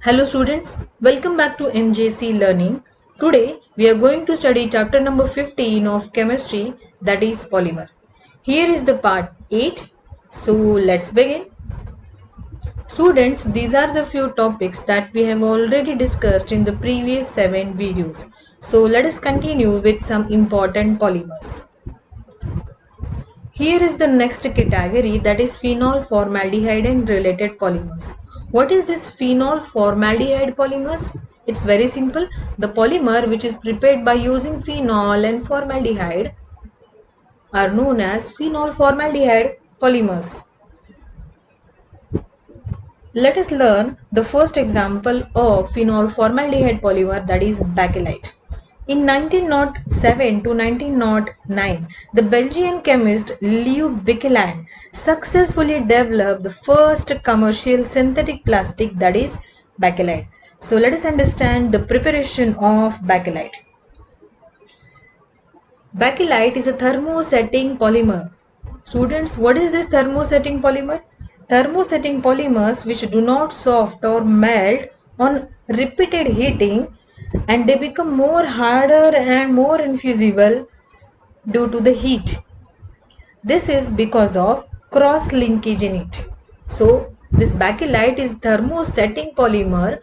Hello students, welcome back to MJC Learning. Today we are going to study chapter number 15 of chemistry, that is polymer. Here is the part 8. So let's begin. Students, these are the few topics that we have already discussed in the previous 7 videos. So let us continue with some important polymers. Here is the next category, that is phenol formaldehyde and related polymers. What is this phenol formaldehyde polymers? It's very simple. The polymer which is prepared by using phenol and formaldehyde are known as phenol formaldehyde polymers. Let us learn the first example of phenol formaldehyde polymer, that is bakelite. In 1907 to 1909, the Belgian chemist Leo Baekeland successfully developed the first commercial synthetic plastic, that is bakelite. So let us understand the preparation of bakelite. Bakelite is a thermosetting polymer. Students, what is this thermosetting polymer? Thermosetting polymers which do not soft or melt on repeated heating, and they become more harder and more infusible due to the heat. This is because of cross linkage in it. So this bakelite is thermosetting polymer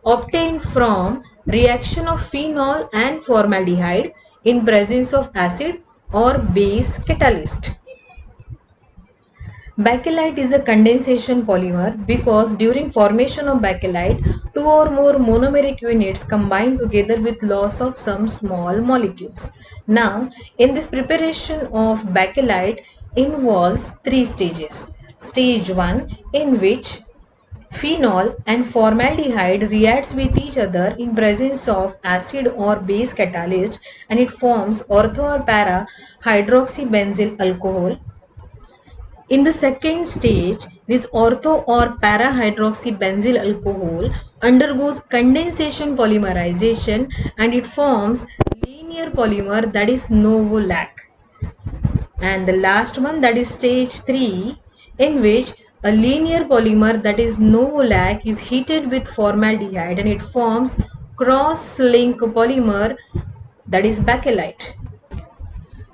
obtained from reaction of phenol and formaldehyde in presence of acid or base catalyst. Bakelite is a condensation polymer because during formation of bakelite, two or more monomeric units combine together with loss of some small molecules. Now, in this preparation of bakelite involves three stages. Stage 1, in which phenol and formaldehyde reacts with each other in presence of acid or base catalyst, and it forms ortho or para hydroxybenzyl alcohol. In the second stage, this ortho or para-hydroxybenzyl alcohol undergoes condensation polymerization and it forms linear polymer, that is novolac. And the last one, that is stage 3, in which a linear polymer, that is novolac, is heated with formaldehyde and it forms cross-link polymer, that is bakelite.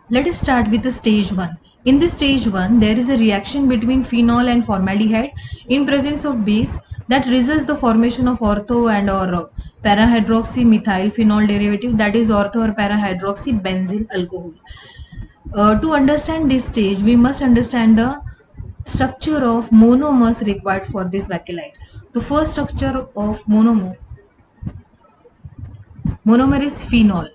Let us start with the stage 1. In this stage 1, there is a reaction between phenol and formaldehyde in presence of base that results the formation of ortho and or para-hydroxymethyl phenol derivative, that is ortho or para-hydroxybenzyl alcohol. To understand this stage, we must understand the structure of monomers required for this bakelite. The first structure of monomer is phenol.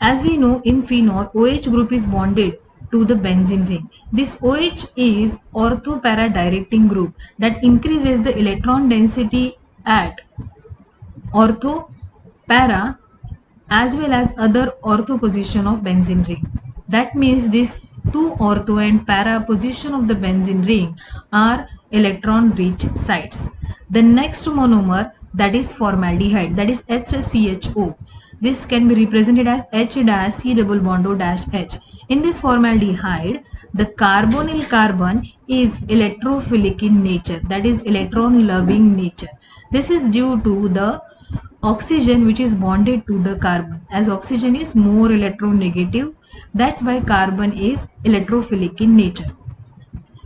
As we know, in phenol, OH group is bonded to the benzene ring. This OH is ortho-para directing group that increases the electron density at ortho, para as well as other ortho position of benzene ring. That means these two ortho and para position of the benzene ring are electron rich sites. The next monomer, that is formaldehyde, that is HCHO. This can be represented as H-C double bond O-H. In this formaldehyde, the carbonyl carbon is electrophilic in nature, that is electron loving nature. This is due to the oxygen which is bonded to the carbon, as oxygen is more electronegative. That's why carbon is electrophilic in nature.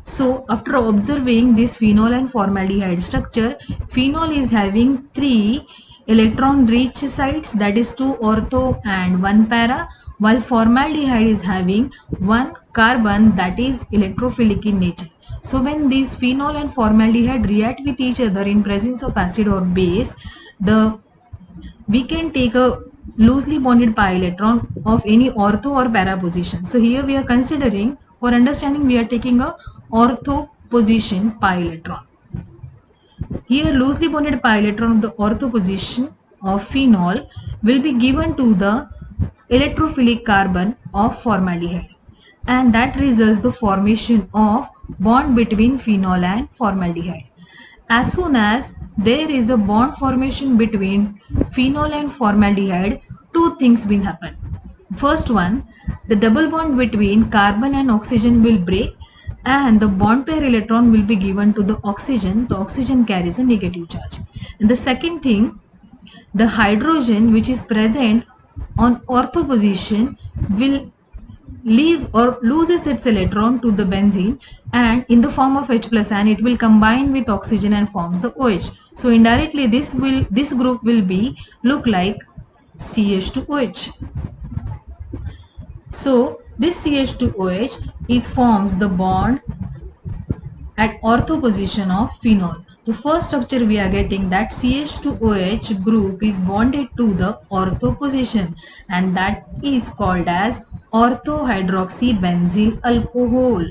So after observing this phenol and formaldehyde structure, phenol is having 3 electron rich sites, that is 2 ortho and 1 para, while formaldehyde is having 1 carbon, that is electrophilic in nature. So when these phenol and formaldehyde react with each other in presence of acid or base, we can take a loosely bonded pi electron of any ortho or para position. So here we are considering, for understanding, we are taking a ortho position pi electron. Here loosely bonded pi electron of the ortho position of phenol will be given to the electrophilic carbon of formaldehyde, and that results the formation of bond between phenol and formaldehyde. As soon as there is a bond formation between phenol and formaldehyde, two things will happen. First one, the double bond between carbon and oxygen will break and the bond pair electron will be given to the oxygen. The oxygen carries a negative charge. And the second thing, the hydrogen which is present on ortho position will leave or loses its electron to the benzene, and in the form of H plus, and it will combine with oxygen and forms the OH. So indirectly this group will be look like CH2OH. So this CH2OH is forms the bond at ortho position of phenol. The first structure we are getting that CH2OH group is bonded to the ortho position, and that is called as orthohydroxybenzyl alcohol.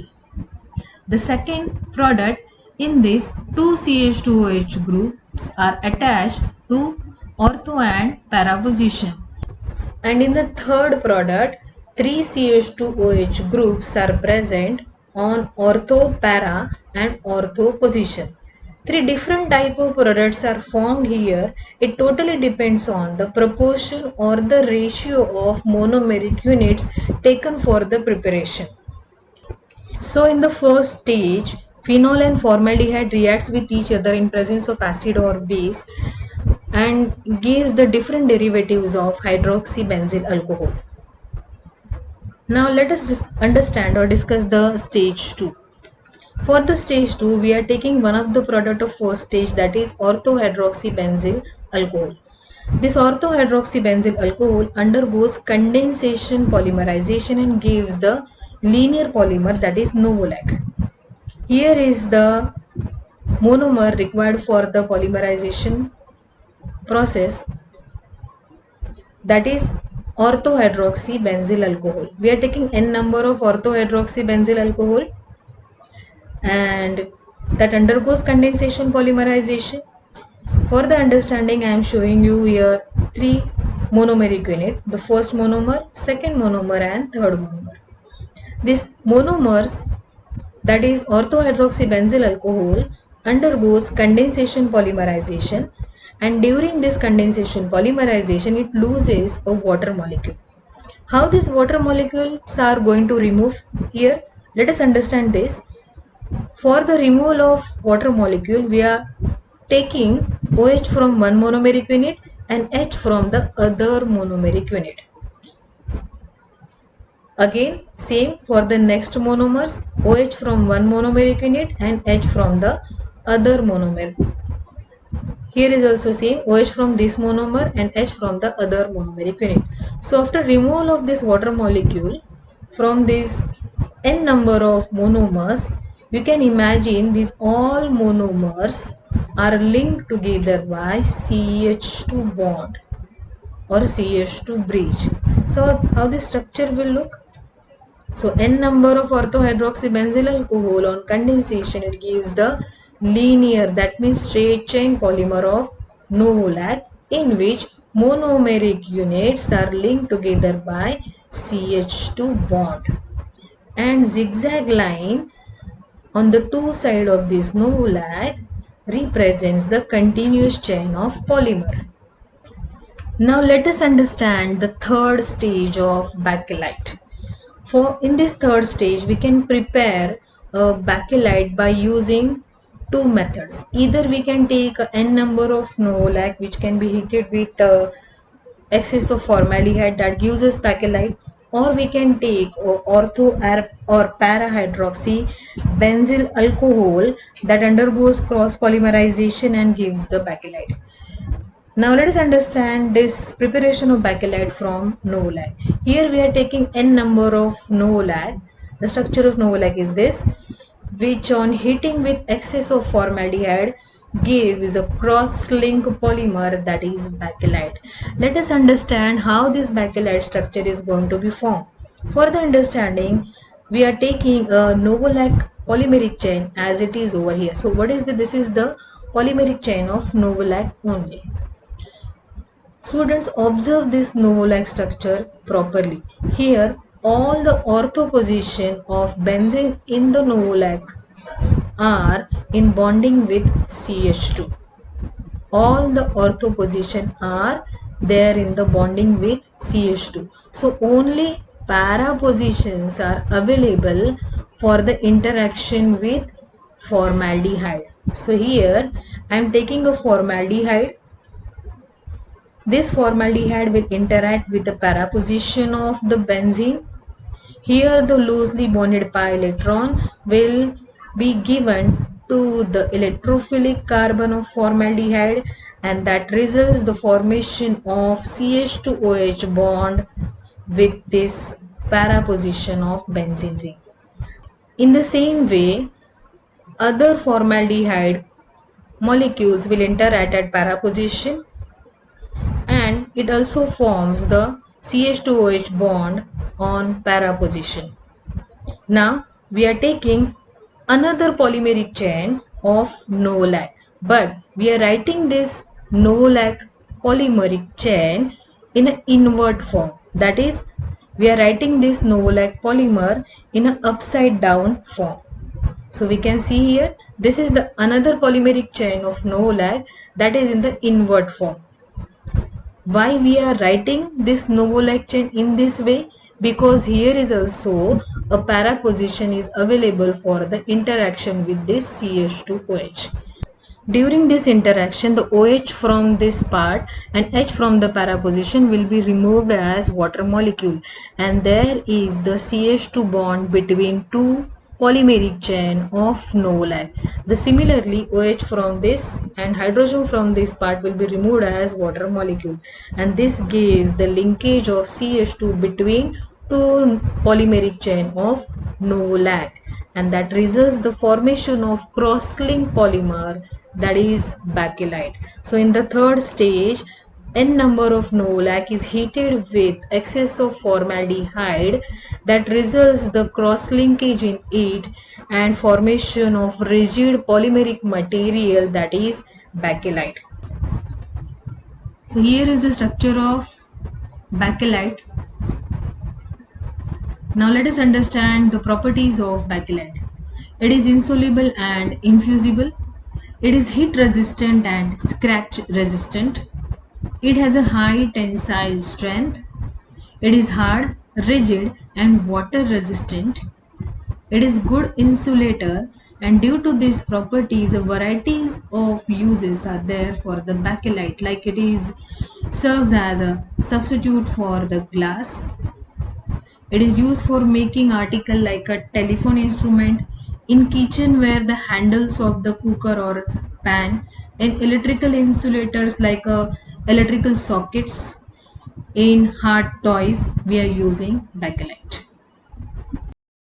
The second product in this, two CH2OH groups are attached to ortho and para position. And in the third product, three CH2OH groups are present on ortho, para and ortho position. Three different type of products are formed here. It totally depends on the proportion or the ratio of monomeric units taken for the preparation. So in the first stage, phenol and formaldehyde reacts with each other in presence of acid or base and gives the different derivatives of hydroxybenzyl alcohol. Now let us understand or discuss the stage 2. For the stage 2, we are taking one of the product of first stage, that is orthohydroxybenzyl alcohol. This orthohydroxybenzyl alcohol undergoes condensation polymerization and gives the linear polymer, that is Novolec. Here is the monomer required for the polymerization process, that is orthohydroxybenzyl alcohol. We are taking n number of orthohydroxybenzyl alcohol, and that undergoes condensation polymerization. For the understanding, I am showing you here three monomeric unit: the first monomer, second monomer and third monomer. These monomers, that is orthohydroxybenzyl alcohol, undergoes condensation polymerization, and during this condensation polymerization it loses a water molecule. How these water molecules are going to remove here? Let us understand this. For the removal of water molecule, we are taking OH from one monomeric unit and H from the other monomeric unit. Again, same for the next monomers, OH from one monomeric unit and H from the other monomer. Here is also same, OH from this monomer and H from the other monomeric unit. So after removal of this water molecule from this n number of monomers, you can imagine these all monomers are linked together by CH2 bond or CH2 bridge. So how this structure will look? So n number of orthohydroxybenzyl alcohol on condensation, it gives the linear, that means straight chain polymer of Novolec, in which monomeric units are linked together by CH2 bond, and zigzag line on the two sides of this Novolec represents the continuous chain of polymer. Now let us understand the third stage of bakelite. For in this third stage, we can prepare a bakelite by using two methods. Either we can take n number of Novolec, which can be heated with excess of formaldehyde, that gives us bakelite, or we can take ortho or para-hydroxy benzyl alcohol that undergoes cross polymerization and gives the bakelite. Now let us understand this preparation of bakelite from Novolec. Here we are taking n number of Novolec. The structure of Novolec is this, which on heating with excess of formaldehyde gives a cross-link polymer, that is bakelite. Let us understand how this bakelite structure is going to be formed. For the understanding, we are taking a Novolec polymeric chain as it is over here. So what is this is the polymeric chain of Novolec only. Students, observe this Novolec structure properly. Here all the ortho position of benzene in the Novolec are in bonding with CH2. All the ortho position are there in the bonding with CH2. So only para positions are available for the interaction with formaldehyde. So here I am taking a formaldehyde. This formaldehyde will interact with the para position of the benzene. Here the loosely bonded pi electron will be given to the electrophilic carbon of formaldehyde, and that results the formation of CH2OH bond with this para position of benzene ring. In the same way, other formaldehyde molecules will interact at para position, and it also forms the CH2OH bond on para position. Now we are taking another polymeric chain of Novolac, but we are writing this Novolac polymeric chain in an invert form. That is, we are writing this Novolac polymer in an upside down form. So we can see here, this is the another polymeric chain of Novolac that is in the invert form. Why we are writing this Novolac chain in this way? Because here is also a para position is available for the interaction with this CH2OH. During this interaction, the OH from this part and H from the para position will be removed as water molecule, and there is the CH2 bond between two polymeric chain of Novolac. Similarly, OH from this and hydrogen from this part will be removed as water molecule, and this gives the linkage of CH2 between two polymeric chain of Novolac, and that results the formation of cross-linked polymer, that is bakelite. So in the third stage, n number of Novolac is heated with excess of formaldehyde, that results the cross-linkage in it and formation of rigid polymeric material, that is bakelite. So here is the structure of bakelite. Now let us understand the properties of bakelite. It is insoluble and infusible. It is heat resistant and scratch resistant. It has a high tensile strength. It is hard, rigid and water resistant. It is good insulator, and due to these properties, varieties of uses are there for the bakelite, like it is serves as a substitute for the glass. It is used for making article like a telephone instrument, in kitchen where the handles of the cooker or pan, in electrical insulators like electrical sockets, in hard toys we are using bakelite.